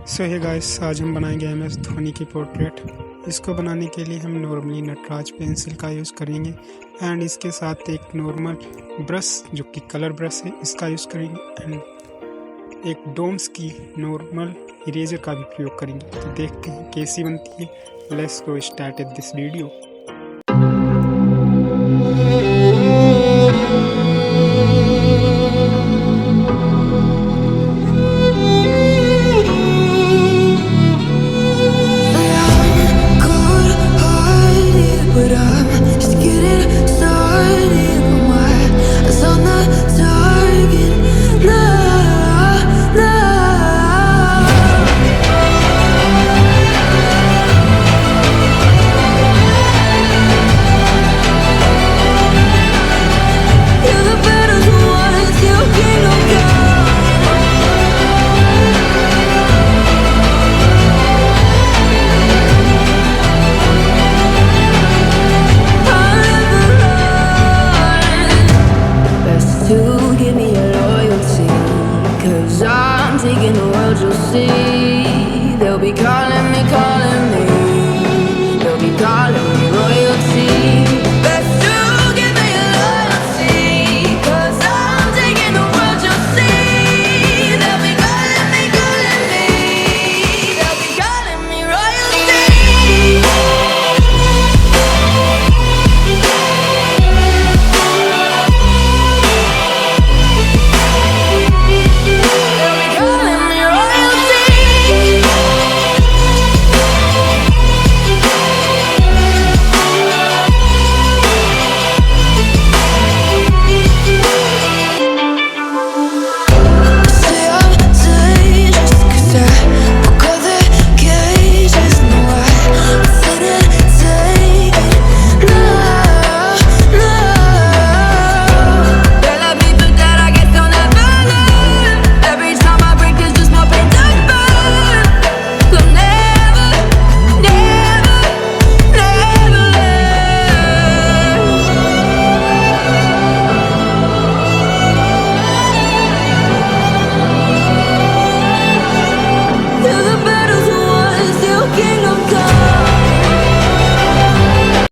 सो hey guys, आज हम बनाएंगे MS धोनी की पोर्ट्रेट। इसको बनाने के लिए हम नॉर्मली नटराज पेंसिल का यूज़ करेंगे एंड इसके साथ एक नॉर्मल ब्रश जो कि कलर ब्रश है इसका यूज़ करेंगे एंड एक डोम्स की नॉर्मल इरेजर का भी प्रयोग करेंगे। तो देखते हैं कैसी बनती है। Let's go start with this video. Give me your loyalty, 'cause I'm taking the world, you'll see. They'll be calling me